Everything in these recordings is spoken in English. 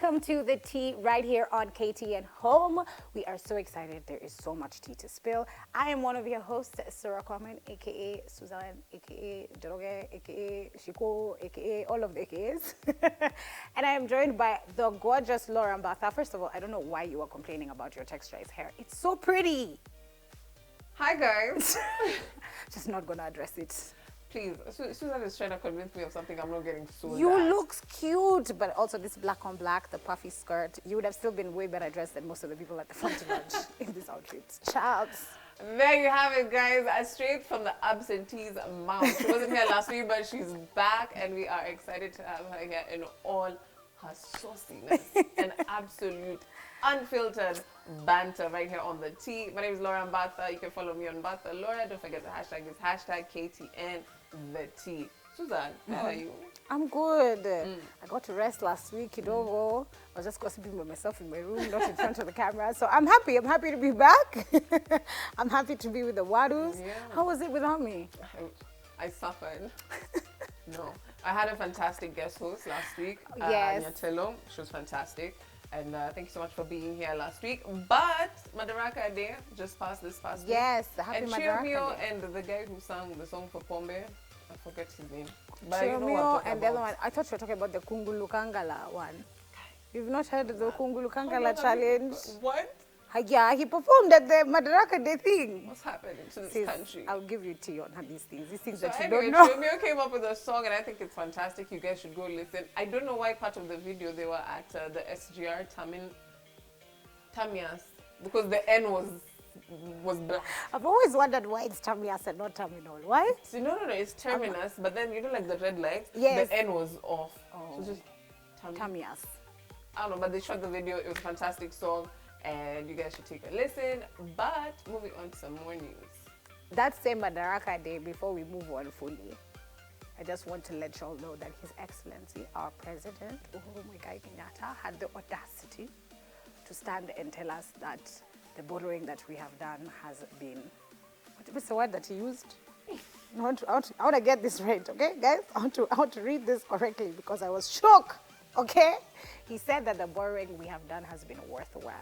welcome to the tea right here on KTN Home. We are so excited. There is so much tea to spill. I am one of your hosts, Sarah Common, aka Suzanne, aka Joroge, aka Shiko, aka all of the AKAs. And I am joined by the gorgeous Laura Mbatha. First of all, I don't know why you are complaining about your texturized hair. It's so pretty. Hi guys. Just not gonna address it. Please, Susan is trying to convince me of something I'm not getting so You that. look cute, but also this black on black, the puffy skirt. You would have still been way better dressed than most of the people at the front lodge in this outfit. Shouts. There you have it, guys. Straight from the absentee's mouth. She wasn't here last week, but she's back, and we are excited to have her here in all her sauciness and absolute unfiltered banter right here on the tea. My name is Laura Mbatha. You can follow me on Mbatha Laura. Don't forget the hashtag is hashtag KTN the tea. Suzanne, how are you? I'm good. I got to rest last week, I was just gossiping by myself in my room, not in front of the camera. So I'm happy. I'm happy to be back. I'm happy to be with the Wadus. Yeah. How was it without me? I suffered. No. I had a fantastic guest host last week. Yes. Nyatelo. She was fantastic. And thank you so much for being here last week. But Madaraka Day just passed this past week. Yes, the happy And Madaraka Chiomio Day. and the guy who sang the song for Pombe, I forget his name. But you know what I'm Chiomio talking and the other about. one, I thought you were talking about the Kungulu Kangala one. You've not heard of the Kungulu How Kangala long have you- challenge? What? Yeah, he performed at the Madaraka Day thing. What's happening to this Sis, country? I'll give you tea on these things So that you anyway, don't know. Chiomio came up with a song and I think it's fantastic. You guys should go listen. I don't know why part of the video they were at the SGR Tamias because the N was black. I've always wondered why it's Tamias and not Terminal. Why? So no, it's terminus, but then you know like the red light, Yes. the N was off. Oh. So it's just Tamias. I don't know, but they shot the video. It was a fantastic song, and you guys should take a listen. But moving on to some more news. That same Madaraka Day, before we move on fully, I just want to let y'all know that His Excellency, our President, Uhuru Muigai Kenyatta, had the audacity to stand and tell us that the borrowing that we have done has been, what's the word that he used? I want to get this right, okay, guys? I want to read this correctly because I was shocked, okay? He said that the borrowing we have done has been worthwhile.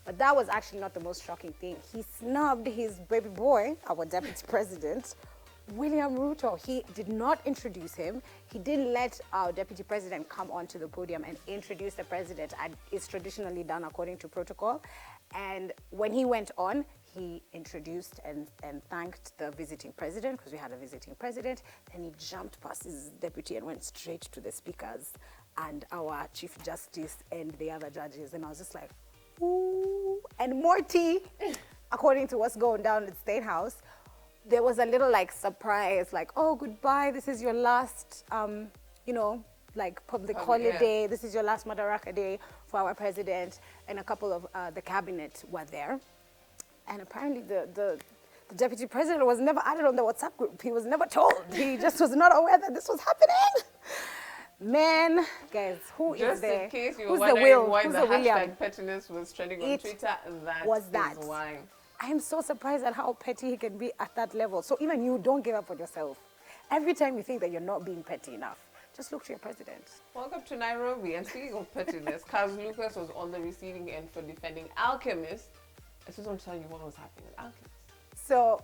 But that was actually not the most shocking thing. He snubbed his baby boy, our deputy president, William Ruto. He did not introduce him. He didn't let our deputy president come onto the podium and introduce the president, and it's traditionally done according to protocol. And when he went on, he introduced and thanked the visiting president, because we had a visiting president. Then he jumped past his deputy and went straight to the speakers and our chief justice and the other judges. And I was just like, ooh. And more tea, according to what's going down at State House, there was a little like surprise, like, oh, goodbye, this is your last, like public holiday. Yeah. This is your last Madaraka Day for our president. And a couple of the cabinet were there. And apparently the deputy president was never added on the WhatsApp group. He was never told. He just was not aware that this was happening. Man, guys, who Just is there? in case you were Who's the wondering Will? why Who's the the William? hashtag pettiness was trending on It Twitter, that was that. is why. I am so surprised at how petty he can be at that level. So even you, don't give up on yourself. Every time you think that you're not being petty enough, just look to your president. Welcome to Nairobi. And speaking of pettiness, Kaz Lucas was on the receiving end for defending Alchemist. I just want to tell you what was happening with Alchemist. So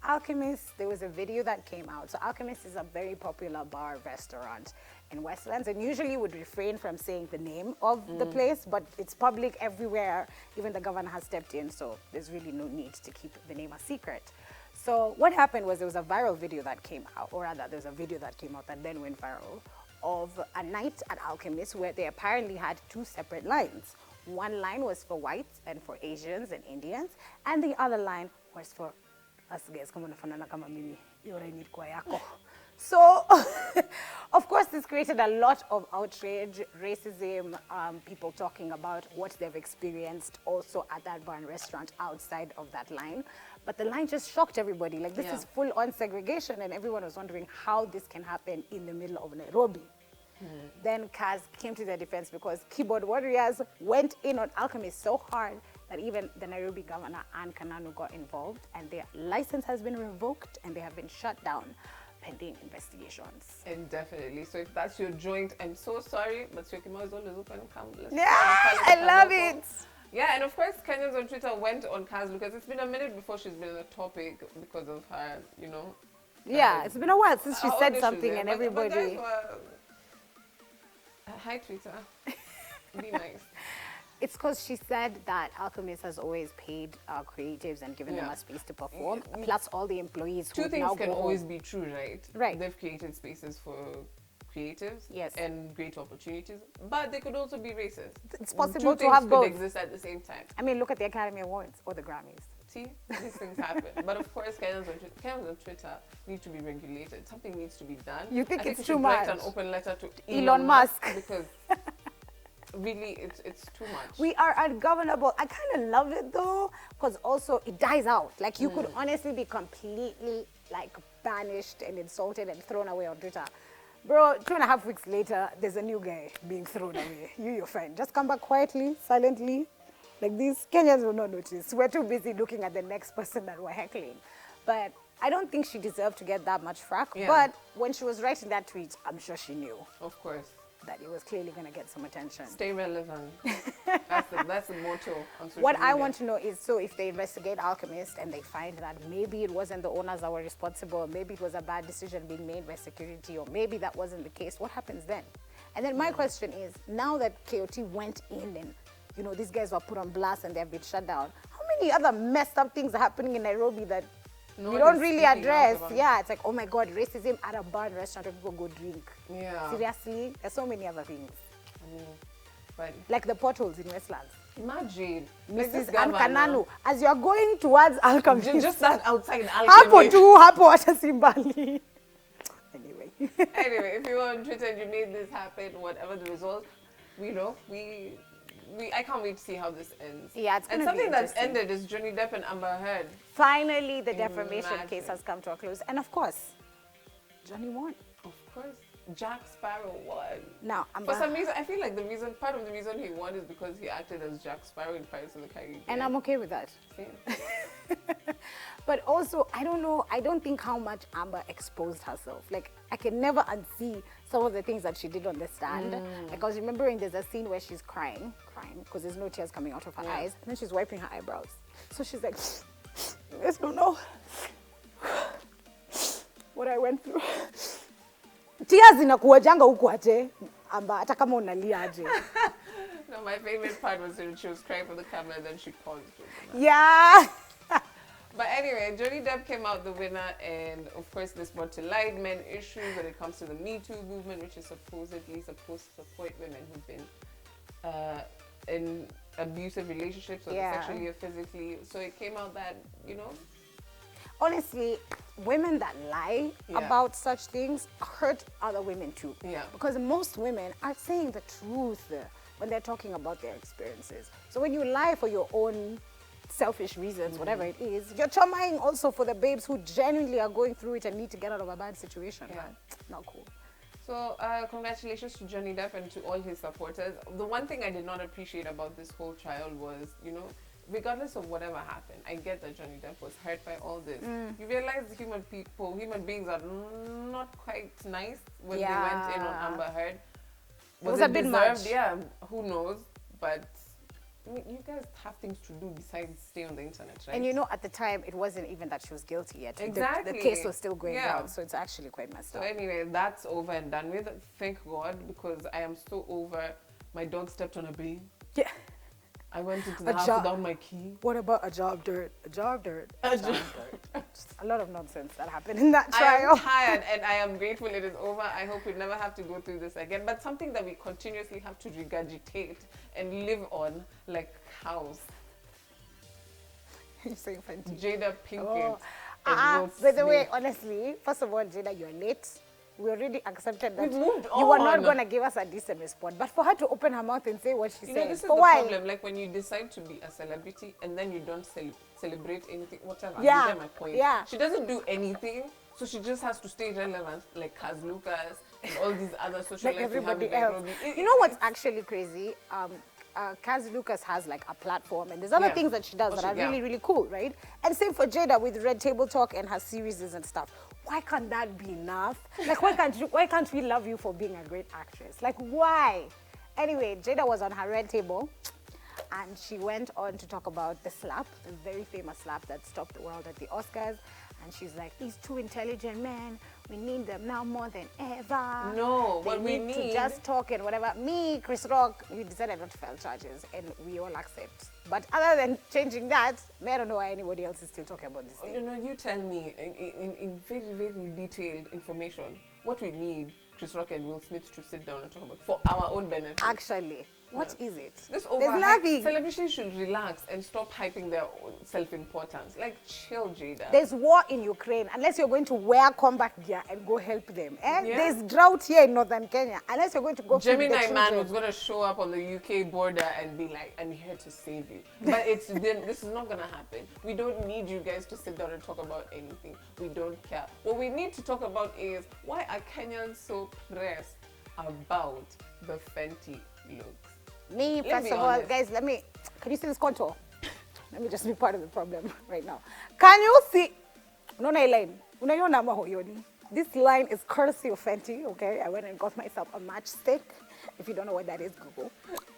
Alchemist, there was a video that came out. So Alchemist is a very popular bar restaurant in Westlands, and usually would refrain from saying the name of the place, but it's public everywhere. Even the governor has stepped in, so there's really no need to keep the name a secret. So what happened was there was a viral video that came out, or rather there's a video that came out that then went viral, of a night at Alchemist where they apparently had two separate lines. One line was for whites and for Asians and Indians, and the other line was for us guys, kama unafanana kama mimi, yora ni kwa yako. So, of course, this created a lot of outrage, racism, people talking about what they've experienced also at that bar and restaurant outside of that line. But the line just shocked everybody. Like, this is full-on segregation, and everyone was wondering how this can happen in the middle of Nairobi. Then Kaz came to their defense because keyboard warriors went in on Alchemist so hard that even the Nairobi governor, Anne Kananu, got involved, and their license has been revoked and they have been shut down. pending investigations. And definitely. So if that's your joint, I'm so sorry, but Syokimau is always open. Come, let's Yeah, I love it. Yeah, and of course, Kenyans on Twitter went on Kaz Lucas. It's been a minute before she's been on the topic because of her, you know. Yeah, it's been a while since she said audition something there, and but everybody... guys were, hi, Twitter. Be nice. It's because she said that Alchemist has always paid creatives and given them a space to perform, plus all the employees who Two things now can go always home. be true, right? Right. They've created spaces for creatives Yes. and great opportunities, but they could also be racist. It's possible Two to things have could both. exist at the same time. I mean, look at the Academy Awards or the Grammys. See, these things happen. But of course, Kenyans on Twitter need to be regulated. Something needs to be done. You think I it's we too should much? Write an open letter to Elon Musk. Because really, it's too much. We are ungovernable. I kind of love it though, because also it dies out. Like you could honestly be completely like banished and insulted and thrown away on Twitter. Bro, 2.5 weeks later, there's a new guy being thrown away. You're fine. Just come back quietly, silently. Like these Kenyans will not notice. We're too busy looking at the next person that we're heckling. But I don't think she deserved to get that much frack. Yeah. But when she was writing that tweet, I'm sure she knew Of course. that it was clearly going to get some attention. Stay relevant. That's the motto on social What media. I want to know is, so if they investigate Alchemist and they find that maybe it wasn't the owners that were responsible, maybe it was a bad decision being made by security, or maybe that wasn't the case, what happens then? And then my question is, now that KOT went in and, you know, these guys were put on blast and they've been shut down, how many other messed up things are happening in Nairobi that No we one don't is really speaking out address? about it. Yeah, it's like, oh my God, racism at a bar and restaurant where people go drink. Yeah. Seriously? There's so many other things. I mean, but Like the potholes in Westlands. imagine. Like this Mrs. Ann governor, Kanalu, as you are going towards Alchemist, just that outside hapo Alchemist. tu, hapo hata simbali. Anyway. Anyway, if you were on Twitter and you made this happen, whatever the result, we know, I can't wait to see how this ends. Yeah, it's And gonna be something that's interesting. ended is Johnny Depp and Amber Heard. Finally, the defamation Imagine. case has come to a close. And of course, Johnny won. Of course, Jack Sparrow won. Now, For some reason, I feel like part of the reason he won is because he acted as Jack Sparrow in Pirates of the Caribbean. and I'm okay with that. Same. But also, I don't know, I don't think how much Amber exposed herself. Like, I can never unsee some of the things that she did on the stand. Like, I was remembering there's a scene where she's crying, because there's no tears coming out of her eyes, and then she's wiping her eyebrows. So she's like, you guys don't know what I went through. Tears zinakuwajanga huku aje, Amber, hata kama unalia aje. No, my favorite part was when she was crying for the camera and then she paused. Yeah. But anyway, Johnny Depp came out the winner, and of course this brought to light men issues when it comes to the Me Too movement, which is supposedly supposed to support women who've been in abusive relationships, whether sexually or physically. So it came out that, you know, honestly, women that lie about such things hurt other women too. Yeah. Because most women are saying the truth when they're talking about their experiences. So when you lie for your own selfish reasons, whatever it is, you're traumatizing also for the babes who genuinely are going through it and need to get out of a bad situation. Yeah. Man. Not cool. So congratulations to Johnny Depp and to all his supporters. The one thing I did not appreciate about this whole trial was, you know, regardless of whatever happened, I get that Johnny Depp was hurt by all this. You realize human beings are not quite nice when they went in on Amber Heard. Was a bit deserved? much. Yeah, who knows? But I mean, you guys have things to do besides stay on the internet, right? And you know, at the time, it wasn't even that she was guilty yet. Exactly. The case was still going down, so it's actually quite messed So up. anyway, that's over and done with. Thank God, because I am so over. My dog stepped on a bee. Yeah. I went into the house without my key. What about a job dirt? A job dirt. A job dirt. Just a lot of nonsense that happened in that I trial. am tired and I am grateful it is over. I hope we never have to go through this again. But something that we continuously have to regurgitate and live on like cows. You're saying Fenty. Jada Pinkett. By the way, honestly, first of all, Jada, you're late. We already accepted that We've moved you were on. not going to give us a decent response. But for her to open her mouth and say what she You said, know, this is for the why? problem. Like when you decide to be a celebrity and then you don't celebrate anything, whatever. Yeah, You get my point. yeah. She doesn't do anything, so she just has to stay relevant, like Kaz Lucas and all these other social Like lives we have everybody in else. Nairobi. You know what's actually crazy? Kaz Lucas has like a platform and there's other things that she does that are really, really cool, right? And same for Jada with Red Table Talk and her series and stuff. why can't that be enough? Like, why can't we love you for being a great actress? Like, why? Anyway, Jada was on her red table, and she went on to talk about the slap, the very famous slap that stopped the world at the Oscars. And she's like, these two intelligent men, we need them now more than ever. No, they what we need to need- just talk and whatever. Me, Chris Rock, we decided not to file charges, and we all accept. But other than changing that, I don't know why anybody else is still talking about this thing. You know, you tell me in very, very detailed information what we need Chris Rock and Will Smith to sit down and talk about for our own benefit. Actually, what is it? This There's nothing. celebrities should relax and stop hyping their own self-importance. Like, chill, Jada. There's war in Ukraine. Unless you're going to wear combat gear and go help them. Yeah. There's drought here in northern Kenya. Unless you're going to go feed the Gemini man children. was going to show up on the UK border and be like, I'm here to save you. But this is not going to happen. We don't need you guys to sit down and talk about anything. We don't care. What we need to talk about is, why are Kenyans so pressed about the Fenty looks? Me, Let's first be of all, honest. guys, can you see this contour? Let me just be part of the problem right now. Can you see? No, line. This line is courtesy of Fenty, okay? I went and got myself a matchstick. If you don't know what that is, Google,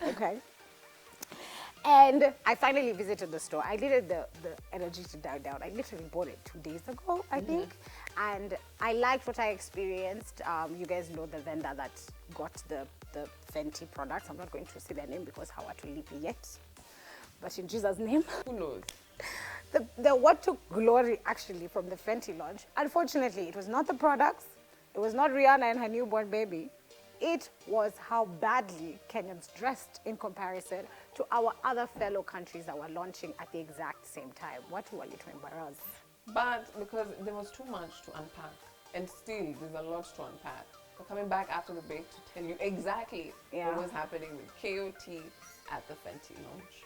okay? And I finally visited the store. I needed the energy to die down. I literally bought it 2 days ago, I think. And I liked what I experienced. You guys know the vendor that got the Fenty products. I'm not going to say their name because how to leave it yet. But in Jesus' name. Who knows? What took glory actually from the Fenty launch, unfortunately, it was not the products. It was not Rihanna and her newborn baby. It was how badly Kenyans dressed in comparison to our other fellow countries that were launching at the exact same time. What were you to embarrass? But because there was too much to unpack, and still there's a lot to unpack. We're coming back after the break to tell you exactly what was happening with KOT at the Fenty launch.